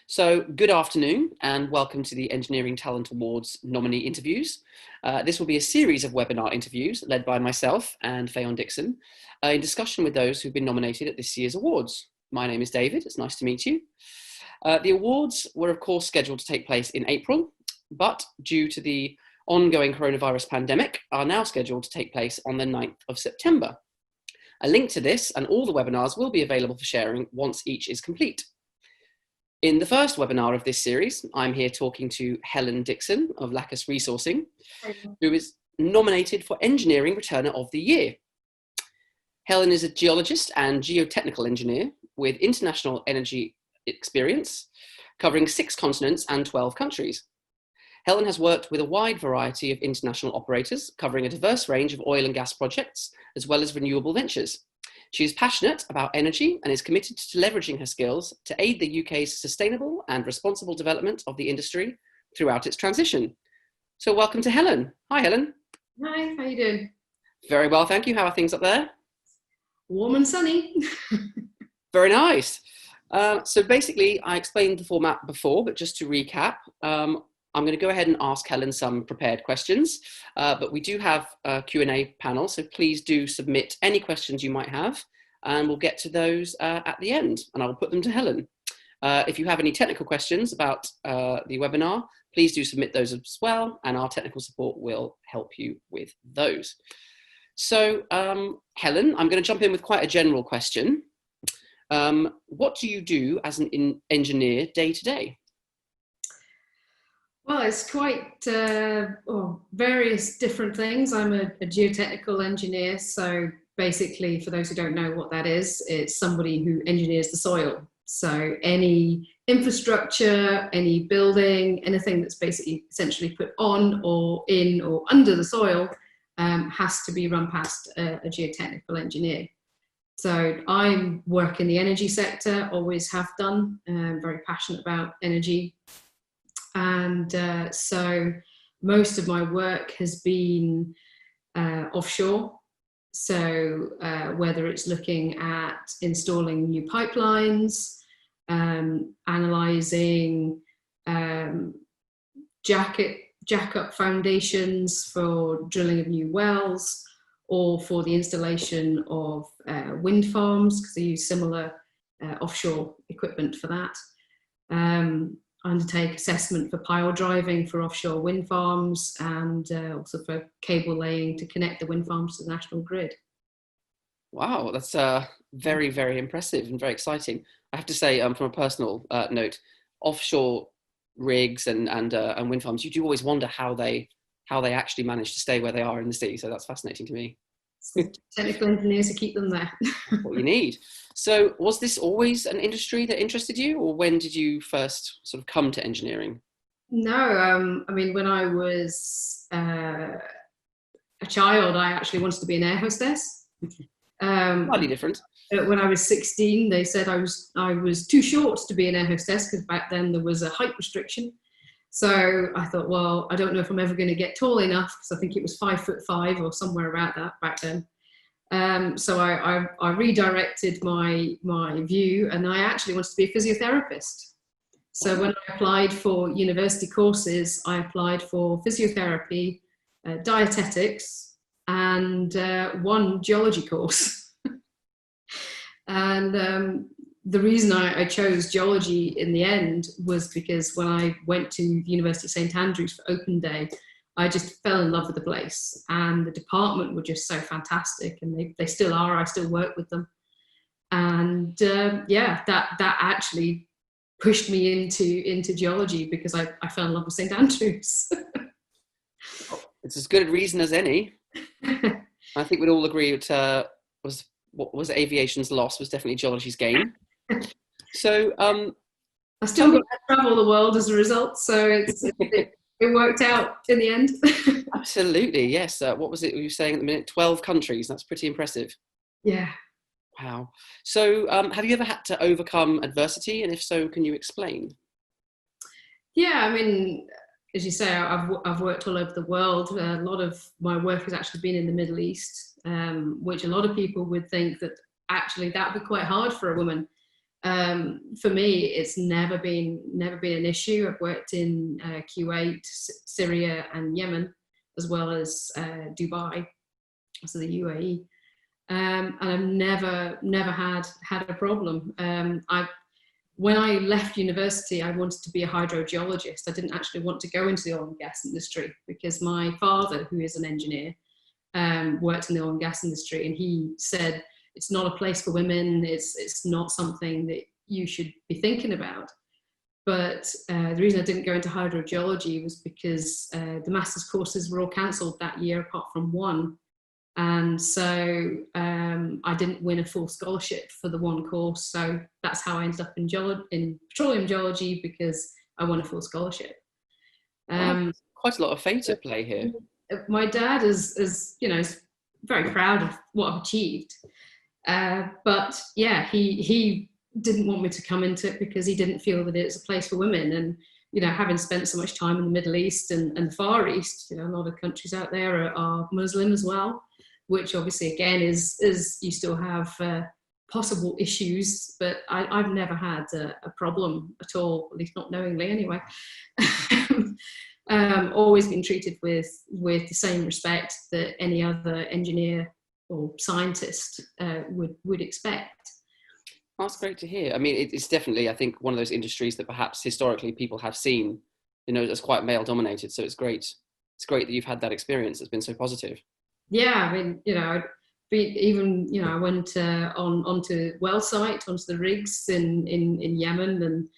So, good afternoon and welcome to the Engineering Talent Awards nominee interviews. This will be a series of webinar interviews led by myself and Fayon Dixon in discussion with those who've been nominated at this year's awards. My name is David, it's nice to meet you. The awards were of course scheduled to take place in April, but due to the ongoing coronavirus pandemic are now scheduled to take place on the 9th of September. A link to this and all the webinars will be available for sharing once each is complete. In the first webinar of this series, I'm here talking to Helen Dixon of Lacus Resourcing, who is nominated for Engineering Returner of the Year. Helen is a geologist and geotechnical engineer with international energy experience, covering 6 continents and 12 countries. Helen has worked with a wide variety of international operators, covering a diverse range of oil and gas projects, as well as renewable ventures. She is passionate about energy and is committed to leveraging her skills to aid the UK's sustainable and responsible development of the industry throughout its transition. So welcome to Helen. Hi, Helen. Hi, how you doing? Very well, thank you. How are things up there? Warm and sunny. Very nice. So basically, I explained the format before, but just to recap, I'm going to go ahead and ask Helen some prepared questions, but we do have a Q&A panel, so please do submit any questions you might have, and we'll get to those at the end, and I will put them to Helen. If you have any technical questions about the webinar, please do submit those as well, and our technical support will help you with those. So, Helen, I'm going to jump in with quite a general question. What do you do as an engineer day to day? Well, it's quite various different things. I'm a geotechnical engineer, so basically, for those who don't know what that is, it's somebody who engineers the soil. So any infrastructure, any building, anything that's basically essentially put on or in or under the soil has to be run past a geotechnical engineer. So I work in the energy sector, always have done. I'm very passionate about energy. And so most of my work has been offshore. So whether it's looking at installing new pipelines, analysing jack-up foundations for drilling of new wells, or for the installation of wind farms, because they use similar offshore equipment for that. Undertake assessment for pile driving for offshore wind farms, and also for cable laying to connect the wind farms to the national grid. Wow, that's very, very impressive and very exciting. I have to say, from a personal note, offshore rigs and wind farms, you do always wonder how they actually manage to stay where they are in the sea. So that's fascinating to me. Technical engineers to keep them there. What you need. So was this always an industry that interested you, or when did you first sort of come to engineering? No, I mean, when I was a child, I actually wanted to be an air hostess. Slightly different. When I was 16, they said I was too short to be an air hostess, because back then there was a height restriction. So I thought, well, I don't know if I'm ever going to get tall enough, because I think it was 5'5" or somewhere around that back then. So I redirected my view, and I actually wanted to be a physiotherapist. So when I applied for university courses, I applied for physiotherapy, dietetics, and one geology course. And the reason I chose geology in the end was because when I went to the University of St Andrews for Open Day, I just fell in love with the place, and the department were just so fantastic, and they still are. I still work with them, and yeah, that actually pushed me into geology, because I fell in love with St Andrews. It's as good a reason as any. I think we'd all agree it was aviation's loss was definitely geology's gain. So I still got to travel the world as a result, so it worked out in the end. Absolutely, yes. What was it you were saying at the minute? 12 countries. That's pretty impressive. Yeah. Wow. So have you ever had to overcome adversity? And if so, can you explain? Yeah, I mean, as you say, I've worked all over the world. A lot of my work has actually been in the Middle East, which a lot of people would think that actually that would be quite hard for a woman. For me, it's never been an issue. I've worked in Kuwait, Syria, and Yemen, as well as Dubai, so the UAE, and I've never had a problem. When I left university, I wanted to be a hydrogeologist. I didn't actually want to go into the oil and gas industry because my father, who is an engineer, worked in the oil and gas industry, and he said, it's not a place for women, it's not something that you should be thinking about. But the reason I didn't go into hydrogeology was because the master's courses were all cancelled that year apart from one. And so I didn't win a full scholarship for the one course. So that's how I ended up in petroleum geology, because I won a full scholarship. Quite a lot of fate at play here. My dad is very proud of what I've achieved. But yeah, he didn't want me to come into it because he didn't feel that it's a place for women. And, having spent so much time in the Middle East and the Far East, a lot of countries out there are Muslim as well, which obviously again is you still have possible issues, but I've never had a problem at all, at least not knowingly anyway. Always been treated with the same respect that any other engineer or scientist would expect. That's great to hear. I mean, it's definitely, I think, one of those industries that perhaps historically people have seen, as quite male dominated. So it's great. It's great that you've had that experience. It's been so positive. Yeah, I mean, I went onto well site, onto the rigs in Yemen, and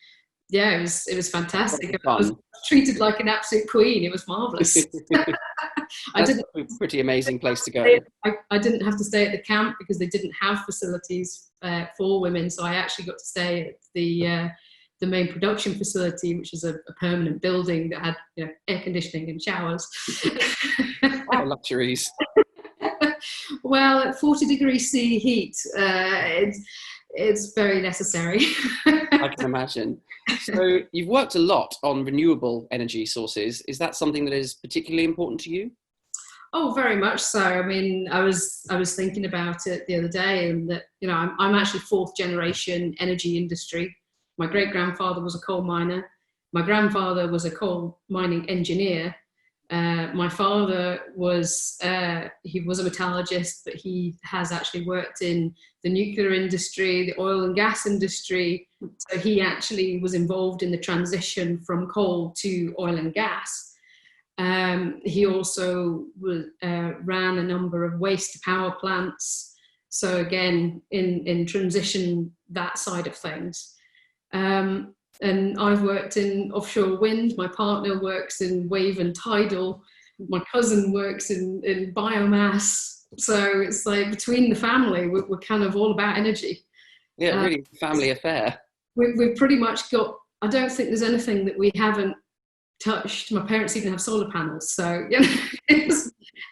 yeah, it was fantastic. I was treated like an absolute queen. It was marvelous. That's a pretty amazing place to go. I didn't have to stay at the camp because they didn't have facilities for women, so I actually got to stay at the main production facility, which is a permanent building that had air conditioning and showers. Oh, luxuries. Well, at 40 degrees C heat, it's very necessary. I can imagine. So you've worked a lot on renewable energy sources. Is that something that is particularly important to you? Oh, very much so. I mean, I was thinking about it the other day, and that I'm actually fourth generation energy industry. My great grandfather was a coal miner. My grandfather was a coal mining engineer. My father was he was a metallurgist, but he has actually worked in the nuclear industry, the oil and gas industry. So he actually was involved in the transition from coal to oil and gas. He also ran a number of waste power plants. So again, in transition, that side of things. And I've worked in offshore wind. My partner works in wave and tidal. My cousin works in biomass. So it's like between the family, we're kind of all about energy. Yeah, really family affair. We've pretty much got, I don't think there's anything that we haven't touched. My parents even have solar panels. So it's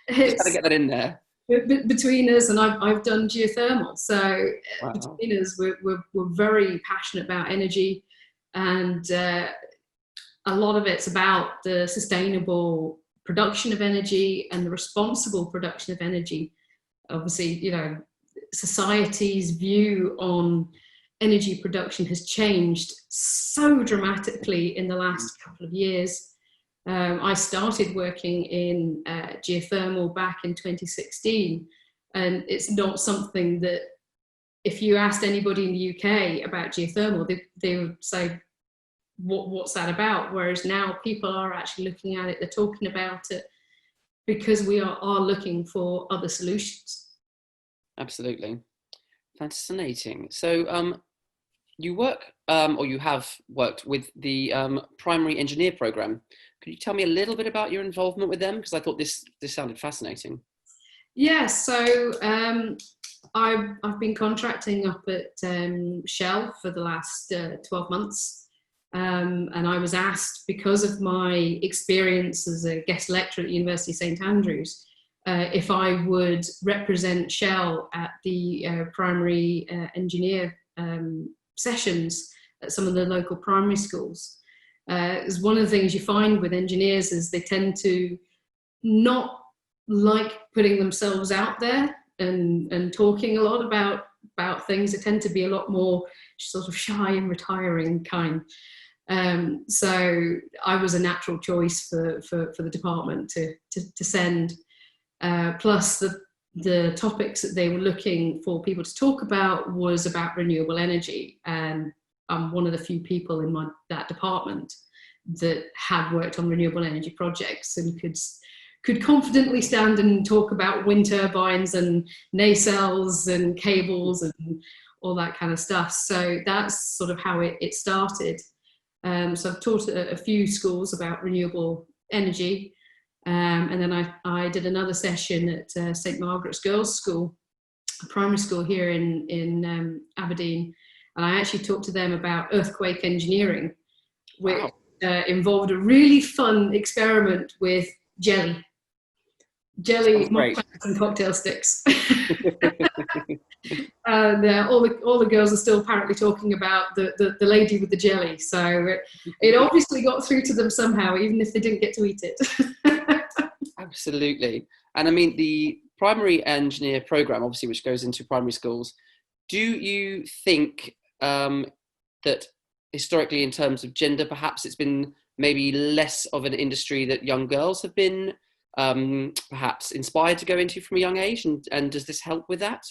got to get that in there. Between us, and I've done geothermal. So wow. Between us, we're very passionate about energy. And a lot of it's about the sustainable production of energy and the responsible production of energy. Obviously, society's view on energy production has changed so dramatically in the last couple of years. I started working in geothermal back in 2016, and it's not something that, if you asked anybody in the UK about geothermal, they would say, what's that about? Whereas now people are actually looking at it, they're talking about it, because we are looking for other solutions. Absolutely. Fascinating. So you work, or you have worked with the primary engineer program. Could you tell me a little bit about your involvement with them? Because I thought this sounded fascinating. Yeah, so I've been contracting up at Shell for the last 12 months. And I was asked, because of my experience as a guest lecturer at the University of St Andrews, if I would represent Shell at the primary engineer sessions at some of the local primary schools. It's one of the things you find with engineers is they tend to not like putting themselves out there and talking a lot about about things. They tend to be a lot more sort of shy and retiring kind. So I was a natural choice for the department to send. Plus the topics that they were looking for people to talk about was about renewable energy, and I'm one of the few people in that department that had worked on renewable energy projects and could confidently stand and talk about wind turbines and nacelles and cables and all that kind of stuff. So that's sort of how it started. So I've taught a few schools about renewable energy. And then I did another session at St Margaret's Girls' School, a primary school here in Aberdeen. And I actually talked to them about earthquake engineering, which involved a really fun experiment with jelly, mop pads and cocktail sticks. And all the girls are still apparently talking about the lady with the jelly. So it obviously got through to them somehow, even if they didn't get to eat it. Absolutely. And I mean, the primary engineer program, obviously, which goes into primary schools, do you think that historically, in terms of gender, perhaps it's been maybe less of an industry that young girls have been perhaps inspired to go into from a young age? And does this help with that?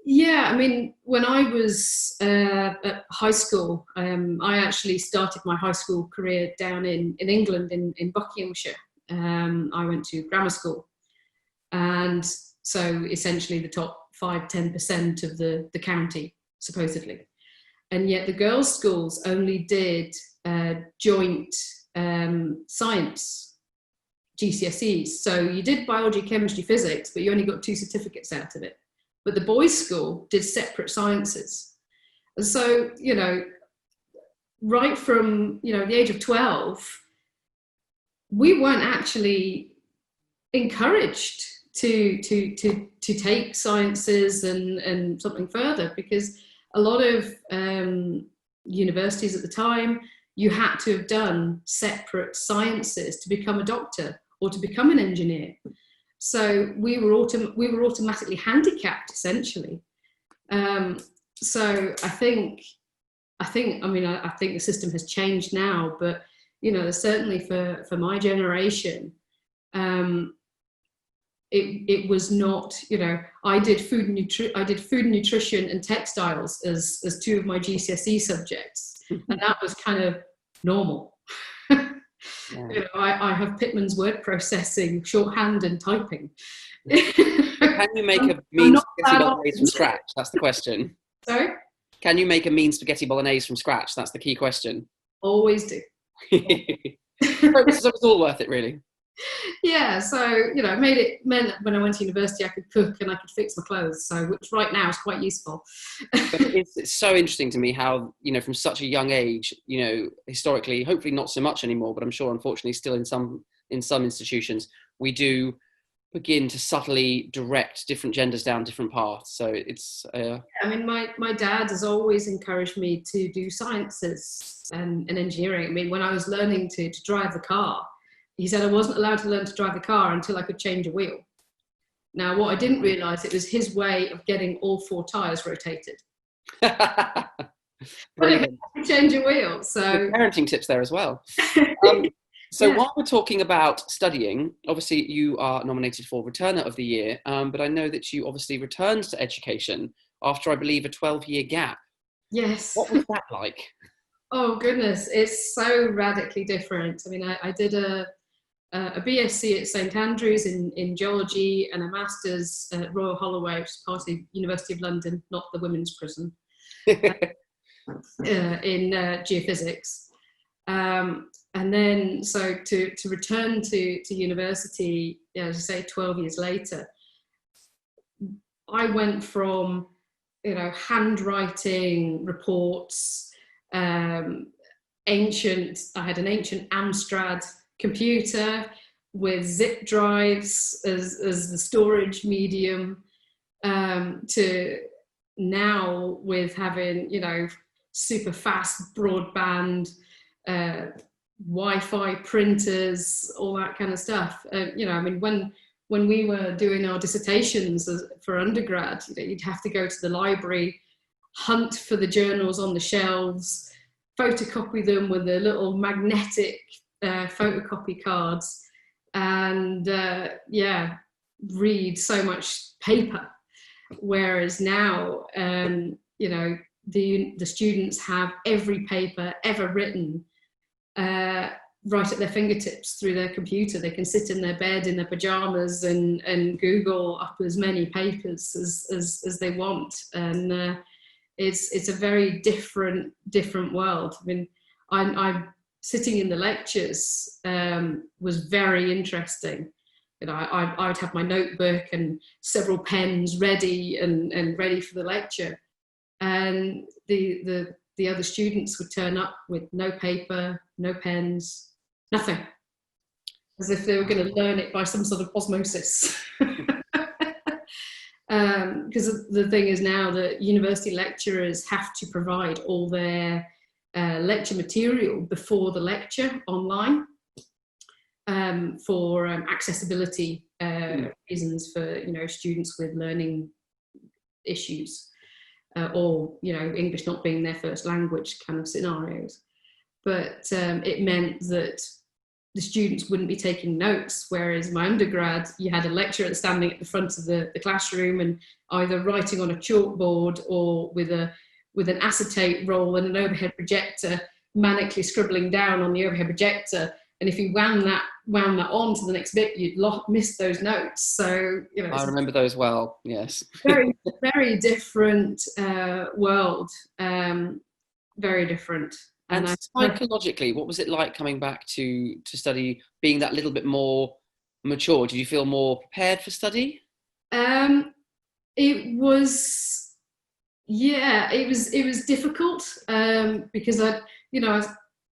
Yeah, I mean, when I was at high school, I actually started my high school career down in England, in Buckinghamshire. I went to grammar school, and so essentially the top 5-10% of the county, supposedly. And yet the girls' schools only did joint science GCSEs. So you did biology, chemistry, physics, but you only got 2 certificates out of it. But the boys' school did separate sciences. And so, right from, the age of 12, we weren't actually encouraged to take sciences and something further, because a lot of universities at the time, you had to have done separate sciences to become a doctor or to become an engineer. So we were automatically handicapped, essentially. So I think the system has changed now, but certainly for my generation, it was not. I did food and nutrition and textiles as 2 of my GCSE subjects, and that was kind of normal. Yeah. I have Pitman's word processing, shorthand, and typing. Can you make a mean spaghetti bolognese from scratch? That's the question. Sorry? Can you make a mean spaghetti bolognese from scratch? That's the key question. Always do. So it's all worth it, really. Yeah, so it meant when I went to university I could cook and I could fix my clothes, so which right now is quite useful. But it's so interesting to me how from such a young age, historically, hopefully not so much anymore, but I'm sure unfortunately still in some institutions, we do begin to subtly direct different genders down different paths. So it's I mean, my dad has always encouraged me to do sciences and engineering. I mean, when I was learning to drive the car, he said I wasn't allowed to learn to drive the car until I could change a wheel. Now, what I didn't realise, it was his way of getting all 4 tyres rotated. Brilliant. Change a wheel. So good parenting tips there as well. So yeah. While we're talking about studying, obviously you are nominated for Returner of the Year, but I know that you obviously returned to education after, I believe, a 12-year gap. Yes. What was that like? Oh, goodness. It's so radically different. I mean, I did a BSc at St Andrews in geology and a master's at Royal Holloway, which is part of the University of London, not the women's prison, in geophysics. And then, so to return to university, as I say, 12 years later, I went from, handwriting reports, I had an ancient Amstrad computer with zip drives as the storage medium, to now with having, super fast broadband, Wi-Fi printers, all that kind of stuff. I mean, when when we were doing our dissertations for undergrad, you'd have to go to the library, hunt for the journals on the shelves, photocopy them with the little magnetic photocopy cards, and read so much paper. Whereas now, the students have every paper ever written right at their fingertips through their computer. They can sit in their bed in their pajamas and Google up as many papers as they want. And it's a very different world. I mean, I'm sitting in the lectures was very interesting. I would have my notebook and several pens ready and ready for the lecture, and the other students would turn up with no paper, no pens, nothing, as if they were going to learn it by some sort of osmosis. Because the thing is now that university lecturers have to provide all their lecture material before the lecture online, for accessibility reasons, for students with learning issues, or English not being their first language kind of scenarios. But it meant that the students wouldn't be taking notes, whereas my undergrad, you had a lecturer standing at the front of the classroom and either writing on a chalkboard or with an acetate roll and an overhead projector, manically scribbling down on the overhead projector. And if you wound that on to the next bit, you'd miss those notes. So I remember those well. Yes. Very, very different world. Very different. And psychologically, what was it like coming back to study, being that little bit more mature? Did you feel more prepared for study? It was difficult because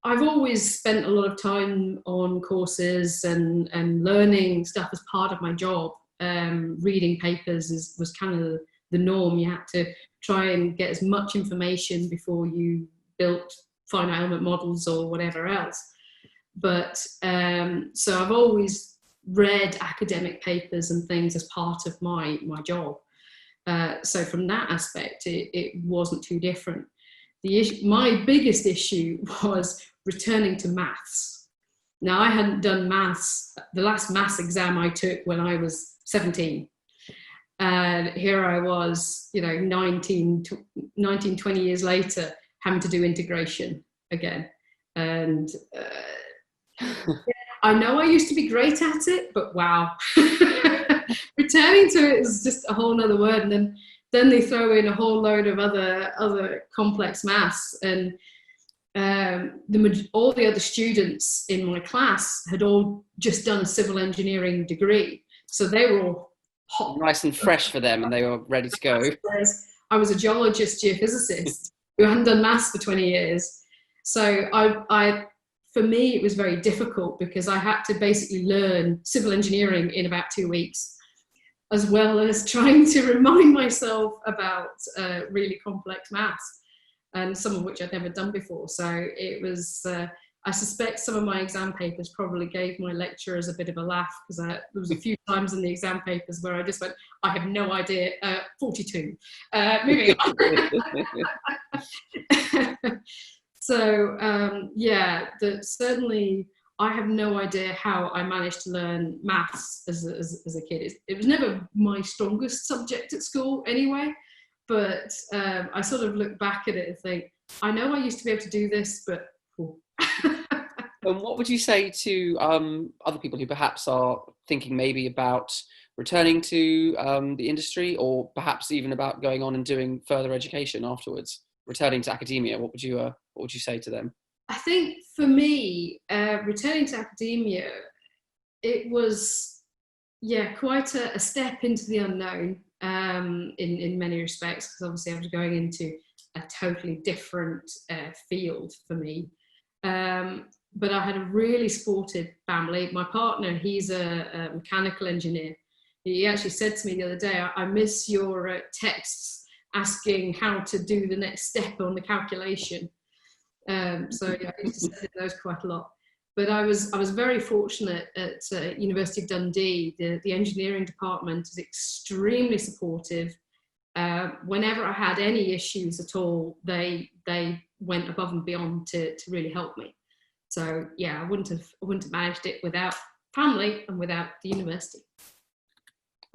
I've always spent a lot of time on courses and learning stuff as part of my job. Reading papers was kind of the norm. You had to try and get as much information before you built finite element models or whatever else. But so I've always read academic papers and things as part of my job. So from that aspect, it wasn't too different. My biggest issue was returning to maths. Now, I hadn't done maths. The last maths exam I took when I was 17. And here I was, 19, 20 years later, having to do integration again. And I know I used to be great at it, but wow. Returning to it is just a whole nother word. And then they throw in a whole load of other complex maths. And all the other students in my class had all just done a civil engineering degree. So they were all hot. Nice and fresh for them, and they were ready to go. I was a geologist, geophysicist, who hadn't done maths for 20 years. So for me, it was very difficult because I had to basically learn civil engineering in about 2 weeks, as well as trying to remind myself about really complex maths, and some of which I'd never done before. So it was, I suspect some of my exam papers probably gave my lecturers a bit of a laugh, because there was a few times in the exam papers where I just went, I have no idea, 42, moving on. So certainly I have no idea how I managed to learn maths as a kid. It was never my strongest subject at school anyway, but I sort of look back at it and think, I know I used to be able to do this, but cool. And what would you say to other people who perhaps are thinking maybe about returning to the industry, or perhaps even about going on and doing further education afterwards, returning to academia? What would you say to them? I think for me, returning to academia, it was, quite a step into the unknown in many respects, because obviously I was going into a totally different field for me. But I had a really supportive family. My partner, he's a mechanical engineer. He actually said to me the other day, I miss your texts asking how to do the next step on the calculation. So I used to send those quite a lot. But I was very fortunate at University of Dundee. The engineering department is extremely supportive. Whenever I had any issues at all, they went above and beyond to really help me. So yeah, I wouldn't have managed it without family and without the university.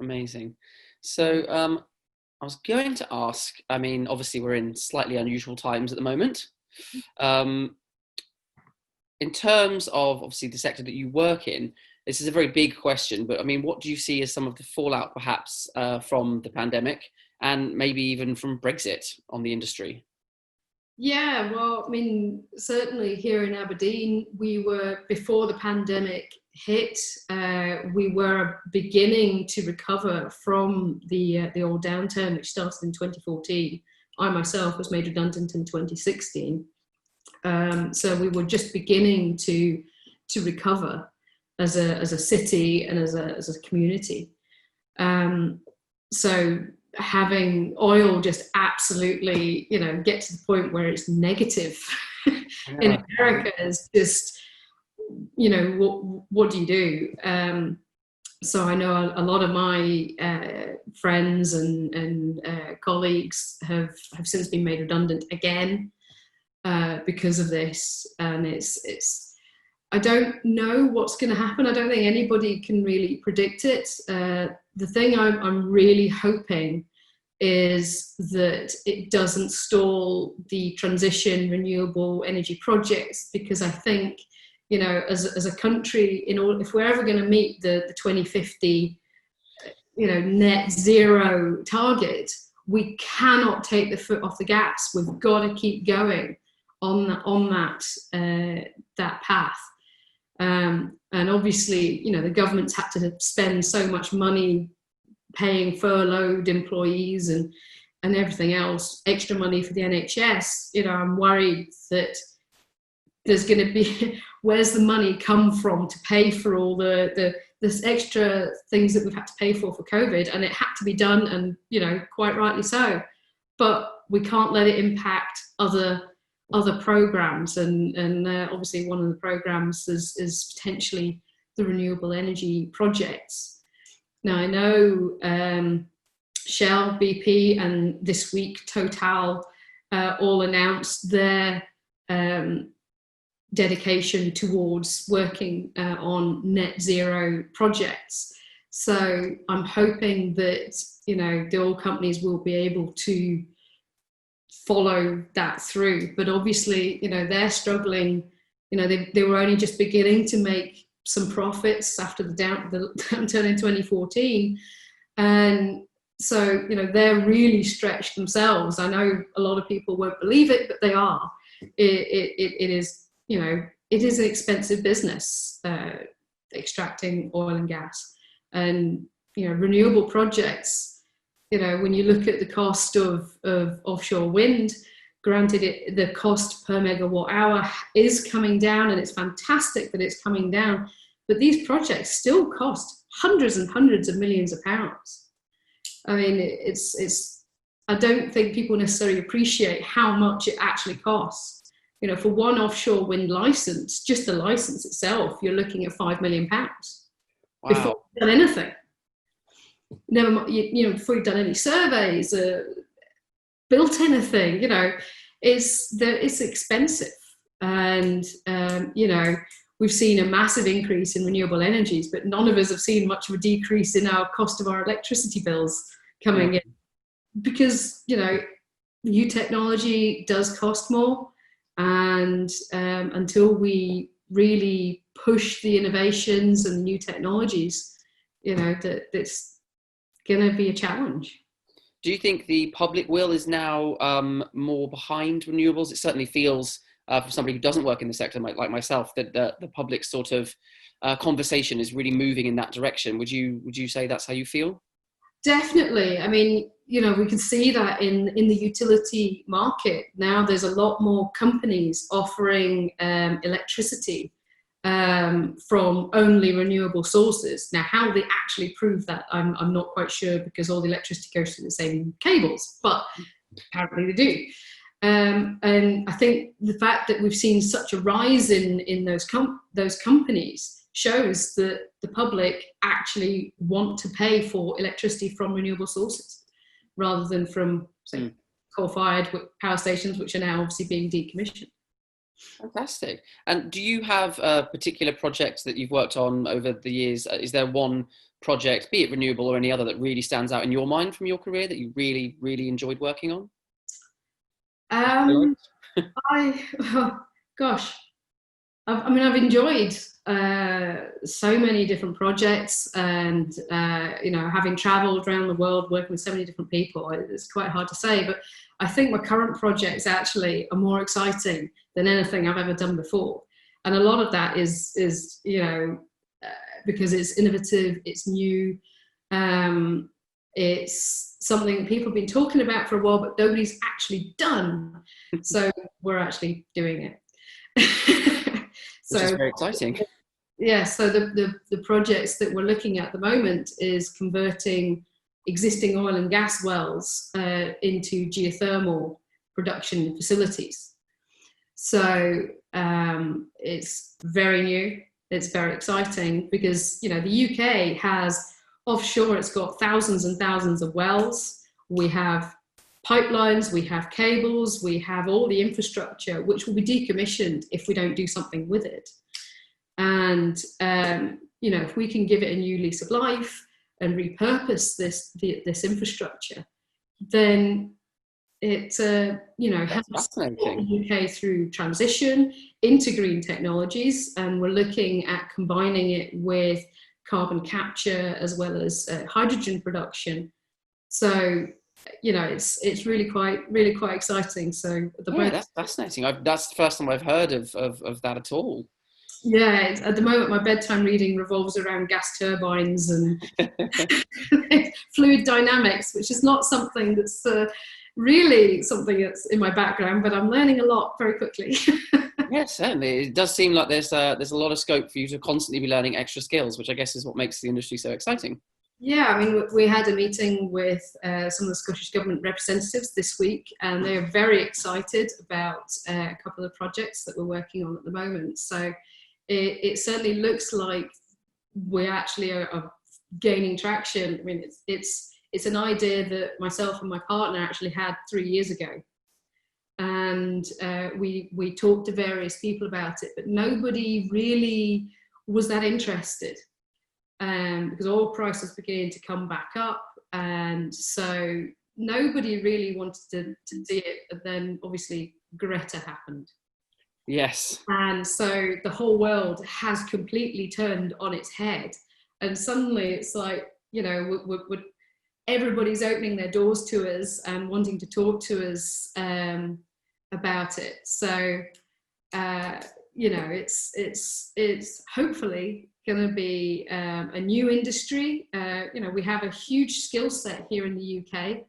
Amazing. So I was going to ask, I mean, obviously we're in slightly unusual times at the moment. In terms of obviously the sector that you work in, this is a very big question, but I mean, what do you see as some of the fallout perhaps from the pandemic and maybe even from Brexit on the industry? Yeah, well, I mean, certainly here in Aberdeen, we were, before the pandemic hit, we were beginning to recover from the old downturn, which started in 2014. I myself was made redundant in 2016. So we were just beginning to recover as a city and as a community. So having oil just absolutely, get to the point where it's negative in America is just, what do you do? So I know a lot of my friends and colleagues have since been made redundant again because of this, and it's. I don't know what's going to happen. I don't think anybody can really predict it. The thing I'm really hoping is that it doesn't stall the transition renewable energy projects, because I think, as a country, if we're ever going to meet the 2050, net zero target, we cannot take the foot off the gas. We've got to keep going on that path. And obviously, the government's had to spend so much money paying furloughed employees and everything else, extra money for the NHS. I'm worried that there's going to be, where's the money come from to pay for all this extra things that we've had to pay for COVID, and it had to be done, and quite rightly so. But we can't let it impact other programs, and obviously one of the programs is potentially the renewable energy projects. Now I know Shell, BP, and this week Total all announced their dedication towards working on net zero projects. So I'm hoping that the oil companies will be able to follow that through, but obviously they're struggling. They were only just beginning to make some profits after the downturn in 2014, and so they're really stretched themselves. I know a lot of people won't believe it, but they are. It is it is an expensive business, extracting oil and gas, and renewable projects. When you look at the cost of offshore wind, granted the cost per megawatt hour is coming down, and it's fantastic that it's coming down, but these projects still cost hundreds and hundreds of millions of pounds. I mean, it's I don't think people necessarily appreciate how much it actually costs. For one offshore wind license, just the license itself, you're looking at £5 million. Wow. Before you've done anything. Never mind, before you've done any surveys, built anything, it's expensive. And, we've seen a massive increase in renewable energies, but none of us have seen much of a decrease in our cost of our electricity bills coming in. Because, new technology does cost more. And until we really push the innovations and new technologies, that's going to be a challenge. Do you think the public will is now more behind renewables? It certainly feels, for somebody who doesn't work in the sector like myself, that the public sort of conversation is really moving in that direction. Would you say that's how you feel? Definitely. I mean, we can see that in the utility market. Now there's a lot more companies offering electricity from only renewable sources. Now, how they actually prove that, I'm not quite sure, because all the electricity goes through the same cables, but apparently they do. And I think the fact that we've seen such a rise in those companies shows that the public actually want to pay for electricity from renewable sources rather than from, say, coal-fired power stations, which are now obviously being decommissioned. Fantastic. And do you have a particular project that you've worked on over the years? Is there one project, be it renewable or any other, that really stands out in your mind from your career that you really, really enjoyed working on? Oh, gosh, I've enjoyed so many different projects, and having travelled around the world working with so many different people, it's quite hard to say. But I think my current projects actually are more exciting than anything I've ever done before, and a lot of that is because it's innovative, it's new, it's something people have been talking about for a while, but nobody's actually done. So we're actually doing it. Which is very exciting. Yeah, so the projects that we're looking at the moment is converting existing oil and gas wells into geothermal production facilities. So it's very new, it's very exciting, because the UK has offshore, it's got thousands and thousands of wells. We have pipelines, we have cables, we have all the infrastructure, which will be decommissioned if we don't do something with it. And if we can give it a new lease of life and repurpose this infrastructure, then it helps the UK through transition into green technologies. And we're looking at combining it with carbon capture as well as hydrogen production. So it's really quite exciting. So that's fascinating. That's the first time I've heard of that at all. Yeah, at the moment my bedtime reading revolves around gas turbines and fluid dynamics, which is not something that's really something that's in my background, but I'm learning a lot very quickly. Yeah, certainly. It does seem like there's a lot of scope for you to constantly be learning extra skills, which I guess is what makes the industry so exciting. Yeah, we had a meeting with some of the Scottish Government representatives this week, and they are very excited about a couple of projects that we're working on at the moment. So it certainly looks like we actually are gaining traction. I mean, it's an idea that myself and my partner actually had 3 years ago, and we talked to various people about it, but nobody really was that interested. Because oil prices began to come back up, and so nobody really wanted to see it. But then obviously Greta happened. Yes. And so the whole world has completely turned on its head, and suddenly it's like, everybody's opening their doors to us and wanting to talk to us about it. So it's hopefully going to be a new industry. We have a huge skill set here in the UK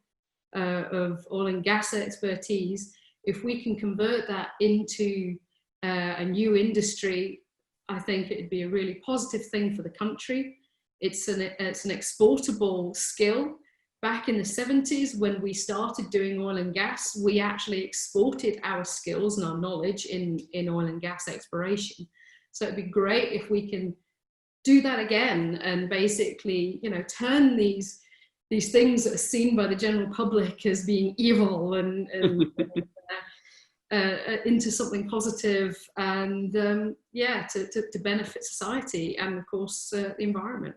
of oil and gas expertise. If we can convert that into a new industry, I think it'd be a really positive thing for the country. It's an exportable skill. Back in the 70s, when we started doing oil and gas, we actually exported our skills and our knowledge in oil and gas exploration. So it'd be great if we can do that again and basically, turn these things that are seen by the general public as being evil and into something positive, and to benefit society and of course the environment.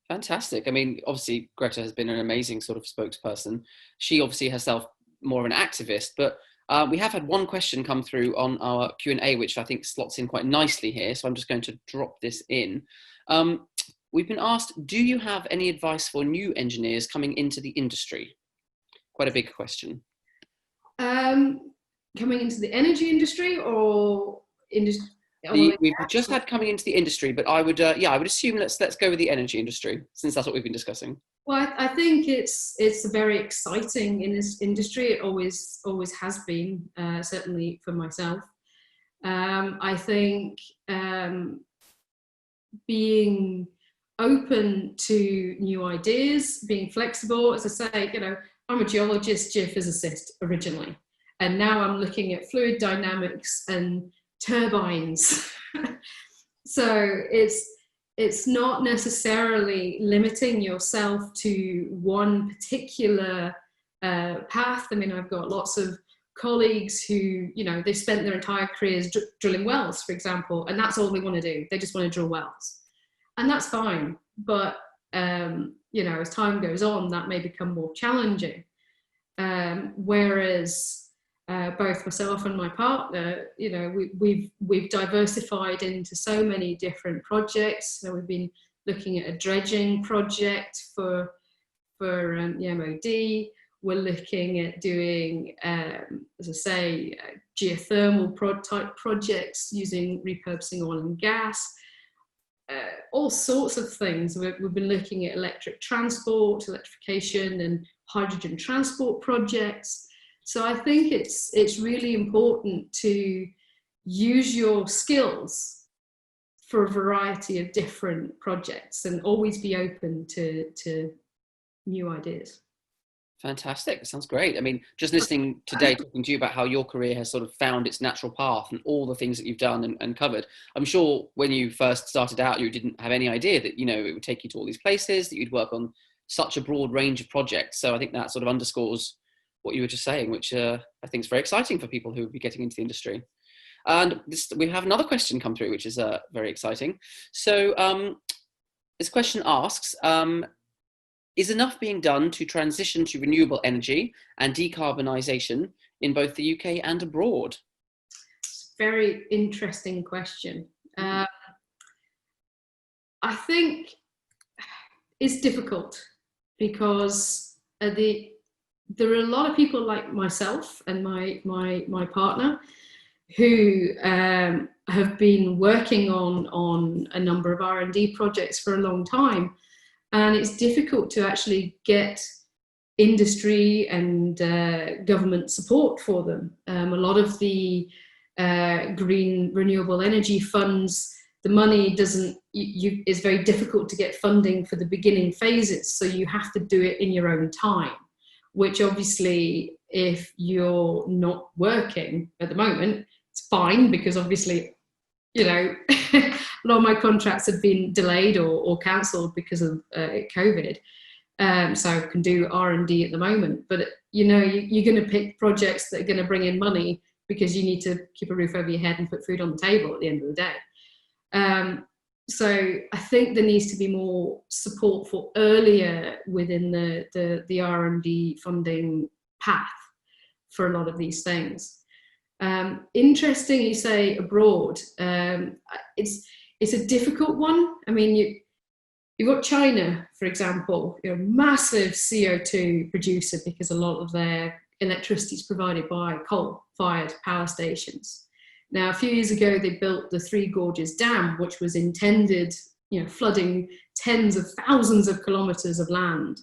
Fantastic. I mean, obviously Greta has been an amazing sort of spokesperson. She obviously herself more of an activist, but we have had one question come through on our Q&A, which I think slots in quite nicely here. So I'm just going to drop this in. We've been asked, do you have any advice for new engineers coming into the industry? Quite a big question. Coming into the energy industry or industry? We've just had coming into the industry, but I would assume let's go with the energy industry, since that's what we've been discussing. Well, I think it's very exciting in this industry. It always has been, certainly for myself. I think being open to new ideas, being flexible. As I say, I'm a geologist, geophysicist originally, And now I'm looking at fluid dynamics and turbines. So it's not necessarily limiting yourself to one particular path. I mean, I've got lots of colleagues who, you know, they've spent their entire careers drilling wells, for example, and that's all they want to do. They just want to drill wells. And that's fine. But, you know, as time goes on, that may become more challenging. Whereas both myself and my partner, you know, we've diversified into so many different projects. So we've been looking at a dredging project for the MOD. We're looking at doing, as I say, geothermal type projects using repurposing oil and gas. All sorts of things. We've been looking at electric transport, electrification, and hydrogen transport projects. So I think it's really important to use your skills for a variety of different projects and always be open to new ideas. Fantastic. Sounds great. I mean, just listening today, talking to you about how your career has sort of found its natural path and all the things that you've done and covered. I'm sure when you first started out, you didn't have any idea that, you know, it would take you to all these places, that you'd work on such a broad range of projects. So I think that sort of underscores what you were just saying, which I think is very exciting for people who would be getting into the industry. And we have another question come through, which is very exciting. So this question asks, is enough being done to transition to renewable energy and decarbonisation in both the UK and abroad? Very interesting question. I think it's difficult because there are a lot of people like myself and my partner who have been working on a number of R&D projects for a long time. And it's difficult to actually get industry and government support for them. A lot of the green renewable energy funds, the money it's very difficult to get funding for the beginning phases. So you have to do it in your own time, which obviously, if you're not working at the moment, it's fine because obviously, you know, a lot of my contracts have been delayed or cancelled because of COVID. So I can do R&D at the moment. But, you know, you're going to pick projects that are going to bring in money because you need to keep a roof over your head and put food on the table at the end of the day. So I think there needs to be more support for earlier within the R&D funding path for a lot of these things. Interesting, you say abroad. It's a difficult one. I mean, you've got China, for example, a massive CO2 producer because a lot of their electricity is provided by coal-fired power stations. Now, a few years ago, they built the Three Gorges Dam, which was intended, you know, flooding tens of thousands of kilometres of land.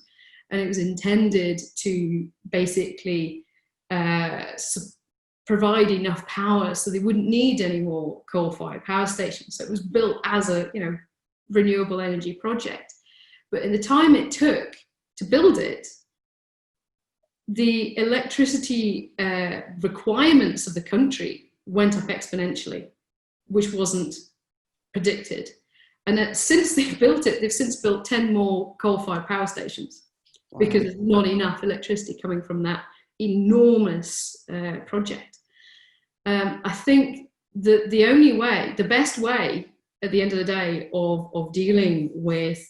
And it was intended to basically provide enough power so they wouldn't need any more coal-fired power stations. So it was built as a, you know, renewable energy project. But in the time it took to build it, the electricity requirements of the country went up exponentially, which wasn't predicted. And since they've built it, they've since built 10 more coal-fired power stations. Wow. Because there's not enough electricity coming from that enormous project. I think that the best way at the end of the day of dealing with,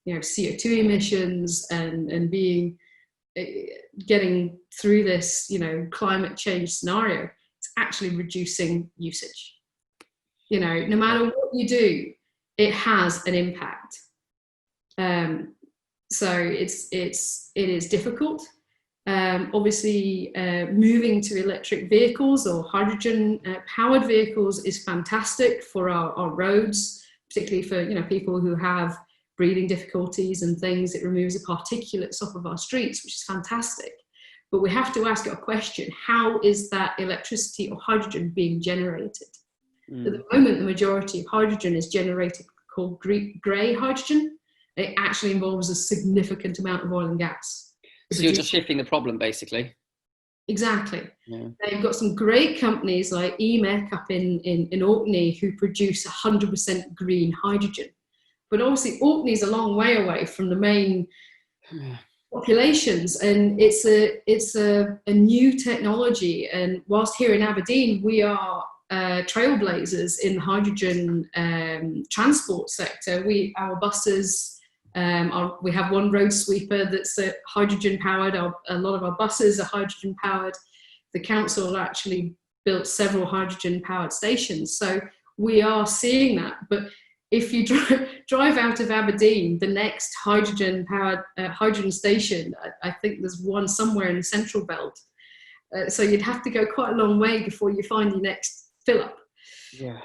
you know, CO2 emissions and getting through this, you know, climate change scenario, it's actually reducing usage. You know, no matter what you do, it has an impact. So it is difficult. Obviously, moving to electric vehicles or hydrogen powered vehicles is fantastic for our roads, particularly for, you know, people who have breathing difficulties and things. It removes the particulates off of our streets, which is fantastic. But we have to ask a question: how is that electricity or hydrogen being generated? At the moment, the majority of hydrogen is generated called grey hydrogen. It actually involves a significant amount of oil and gas. So you're just shifting the problem, basically. Exactly. Yeah. They've got some great companies like EMEC up in Orkney who produce 100% green hydrogen. But obviously, Orkney's a long way away from the main populations, and it's a new technology. And whilst here in Aberdeen, we are trailblazers in the hydrogen transport sector. Our buses, we have one road sweeper that's hydrogen powered. A lot of our buses are hydrogen powered. The council actually built several hydrogen powered stations. So we are seeing that. But if you drive out of Aberdeen, the next hydrogen powered hydrogen station, I think there's one somewhere in the Central Belt. So you'd have to go quite a long way before you find your next fill up. Yeah.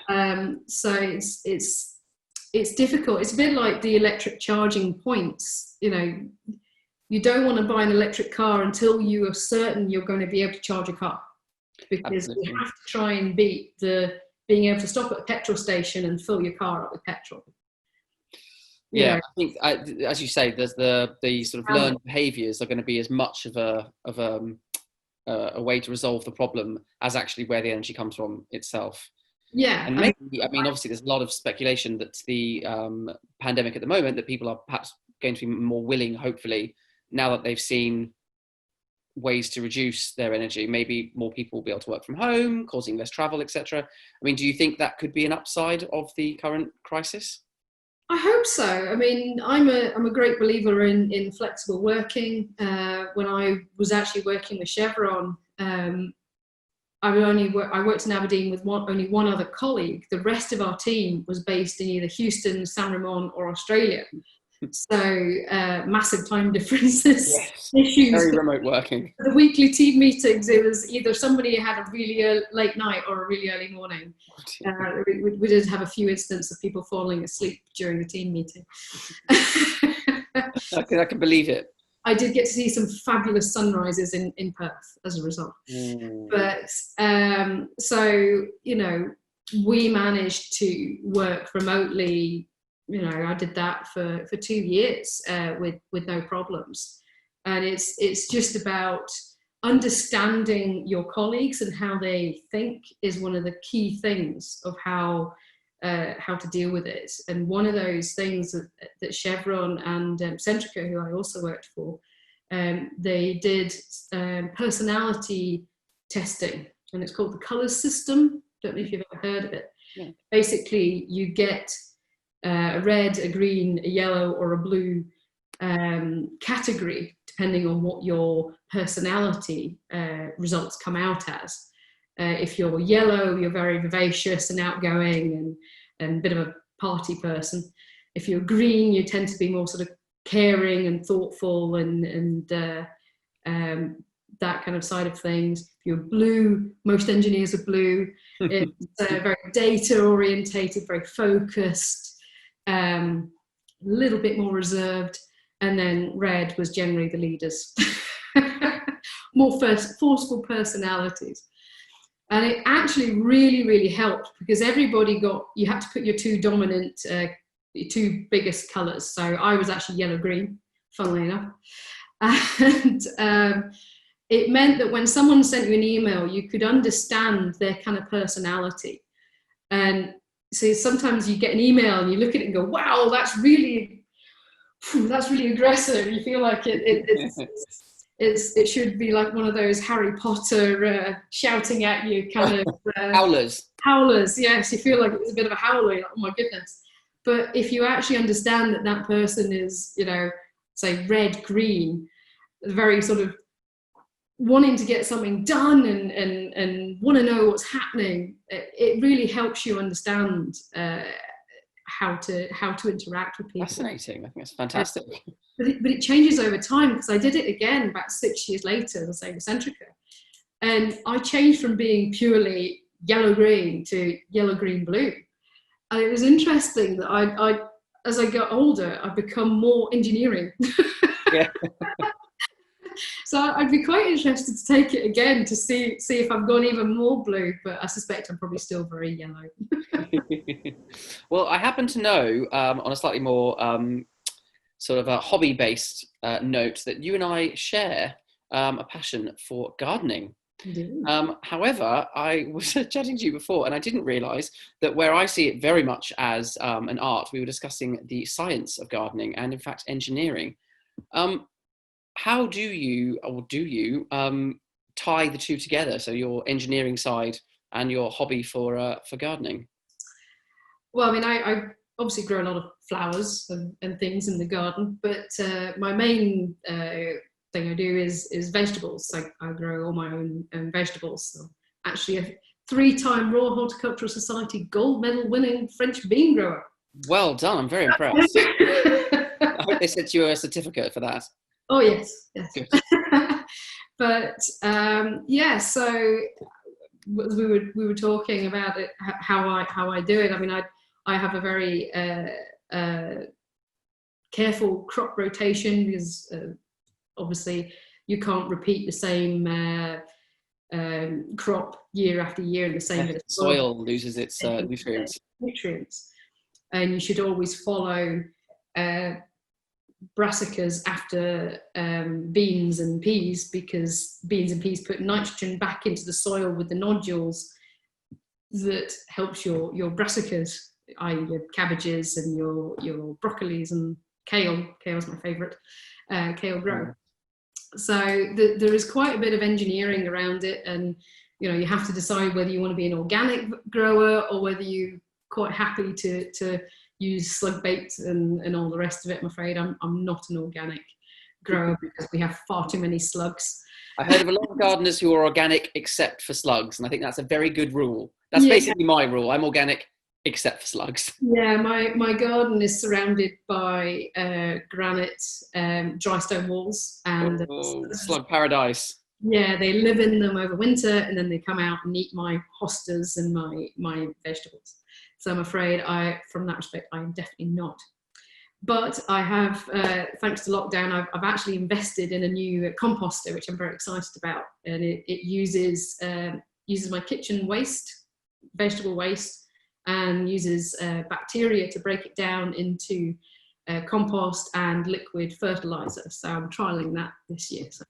So it's difficult. It's a bit like the electric charging points. You know, you don't want to buy an electric car until you are certain you're going to be able to charge a car, because Absolutely. you have to try and beat the being able to stop at a petrol station and fill your car up with petrol. Yeah, I think, as you say, there's the sort of learned Um, behaviours are going to be as much of a way to resolve the problem as actually where the energy comes from itself. yeah, And maybe, I mean, obviously, there's a lot of speculation that the pandemic at the moment, that people are perhaps going to be more willing, hopefully, now that they've seen ways to reduce their energy. Maybe more people will be able to work from home, causing less travel, etc. I mean, do you think that could be an upside of the current crisis? I hope so. I mean, I'm a great believer in flexible working. When I was actually working with Chevron, I worked in Aberdeen with only one other colleague. The rest of our team was based in either Houston, San Ramon, or Australia. So massive time differences, Yes, issues. very remote working. The weekly team meetings, it was either somebody had a really late night or a really early morning. We did have a few instances of people falling asleep during the team meeting. I can believe it. I did get to see some fabulous sunrises in Perth as a result. But so, you know, we managed to work remotely. You know, I did that for 2 years with no problems. And it's just about understanding your colleagues and how they think is one of the key things of how to deal with it. And one of those things that Chevron and Centrica, who I also worked for, they did personality testing, and it's called the colours system. Don't know if you've ever heard of it. Yeah. Basically, you get a red, a green, a yellow, or a blue category, depending on what your personality results come out as. If you're yellow, you're very vivacious and outgoing and a bit of a party person. If you're green, you tend to be more sort of caring and thoughtful and that kind of side of things. If you're blue, most engineers are blue. It's very data orientated, very focused, a little bit more reserved. And then red was generally the leaders. More forceful personalities. And it actually really, really helped, because everybody you had to put your two dominant, your two biggest colours. So I was actually yellow-green, funnily enough. And it meant that when someone sent you an email, you could understand their kind of personality. And so sometimes you get an email and you look at it and go, wow, that's really aggressive. You feel like it should be like one of those Harry Potter shouting at you kind of howlers. Yes, you feel like it's a bit of a howler. Like, oh my goodness. But if you actually understand that person is, you know, say red, green, very sort of wanting to get something done and want to know what's happening, it really helps you understand how to interact with people. Fascinating. I think that's fantastic. But it changes over time, because I did it again about 6 years later, the same with Centrica. And I changed from being purely yellow-green to yellow-green-blue. And it was interesting that I as I got older, I've become more engineering. Yeah. So I'd be quite interested to take it again to see if I've gone even more blue, but I suspect I'm probably still very yellow. Well, I happen to know, on a slightly more sort of a hobby-based note, that you and I share a passion for gardening. Indeed. However, I was chatting to you before, and I didn't realise that where I see it very much as an art, we were discussing the science of gardening and, in fact, engineering. How do you, or do you, tie the two together? So your engineering side and your hobby for gardening. Well, I mean, I obviously grow a lot of flowers and things in the garden, but my main thing I do is vegetables. I grow all my own vegetables. So actually, a 3-time Royal Horticultural Society gold medal winning French bean grower. Well done. I'm very impressed. I hope they sent you a certificate for that. Oh yes, yes. Good. But yeah, so we were talking about it, how I do it. I mean, I have a very careful crop rotation because obviously you can't repeat the same crop year after year in the same soil loses its nutrients. And you should always follow brassicas after beans and peas, because beans and peas put nitrogen back into the soil with the nodules that helps your brassicas, i.e. your cabbages and your broccolis and kale. Kale's my favourite. Kale grow. So there is quite a bit of engineering around it, and you have to decide whether you want to be an organic grower or whether you're quite happy to use slug bait and all the rest of it. I'm afraid I'm not an organic grower because we have far too many slugs. I heard of a lot of gardeners who are organic except for slugs, and I think that's a very good rule. That's basically my rule. I'm organic except for slugs. Yeah, my garden is surrounded by granite dry stone walls, and slug paradise. Yeah, they live in them over winter, and then they come out and eat my hostas and my vegetables. So I'm afraid from that respect, I am definitely not. But I have, thanks to lockdown, I've actually invested in a new composter, which I'm very excited about, and it uses my kitchen waste, vegetable waste, and uses bacteria to break it down into compost and liquid fertilizer. So I'm trialing that this year. So.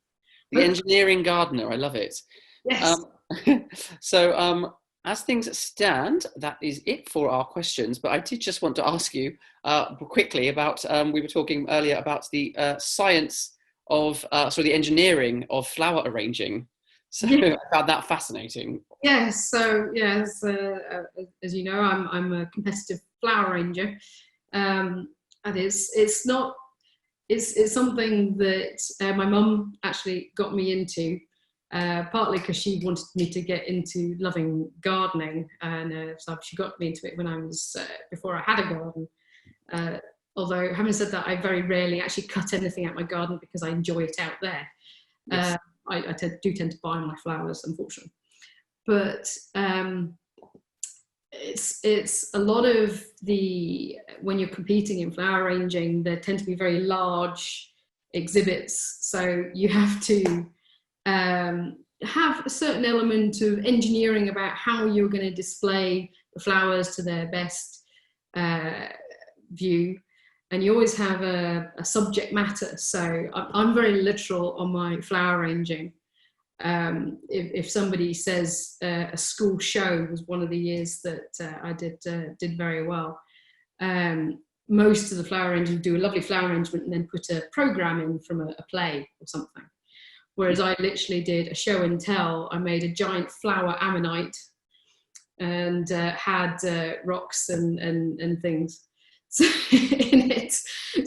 The engineering gardener, I love it. Yes. As things stand, that is it for our questions. But I did just want to ask you quickly about, we were talking earlier about the science of, the engineering of flower arranging. So I found that fascinating. Yes, so yes, as you know, I'm a competitive flower arranger. It's something that my mum actually got me into. Partly because she wanted me to get into loving gardening, and so she got me into it when I was before I had a garden. Although, having said that, I very rarely actually cut anything out my garden because I enjoy it out there. Yes. I do tend to buy my flowers, unfortunately, but it's a lot of when you're competing in flower arranging, there tend to be very large exhibits, so you have to have a certain element of engineering about how you're going to display the flowers to their best view, and you always have a subject matter. So I'm very literal on my flower arranging. If somebody says a school show was one of the years that I did very well, most of the flower arrangers do a lovely flower arrangement and then put a program in from a play or something. Whereas I literally did a show and tell. I made a giant flower ammonite and had rocks and things in it.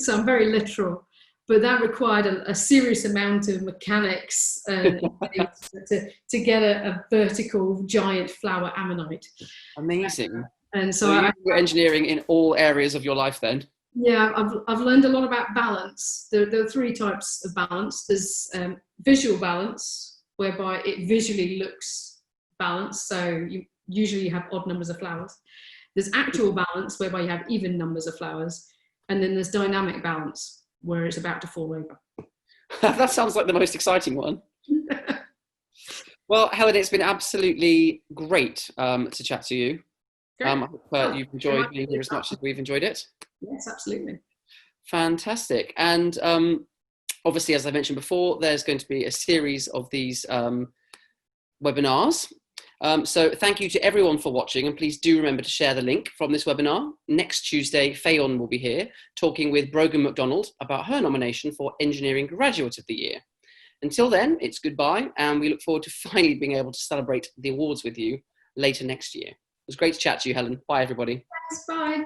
So I'm very literal. But that required a serious amount of mechanics to get a vertical giant flower ammonite. Amazing. And so you're engineering in all areas of your life then? Yeah, I've learned a lot about balance. There are 3 types of balance. There's visual balance, whereby it visually looks balanced. So usually you have odd numbers of flowers. There's actual balance, whereby you have even numbers of flowers. And then there's dynamic balance, where it's about to fall over. That sounds like the most exciting one. Well, Helen, it's been absolutely great to chat to you. I hope you've enjoyed being here as much as we've enjoyed it. Yes, absolutely. Fantastic. And Obviously, as I mentioned before, there's going to be a series of these webinars. So thank you to everyone for watching, and please do remember to share the link from this webinar. Next Tuesday, Fayon will be here talking with Brogan MacDonald about her nomination for Engineering Graduate of the Year. Until then, it's goodbye, and we look forward to finally being able to celebrate the awards with you later next year. It was great to chat to you, Helen. Bye, everybody. Thanks, bye.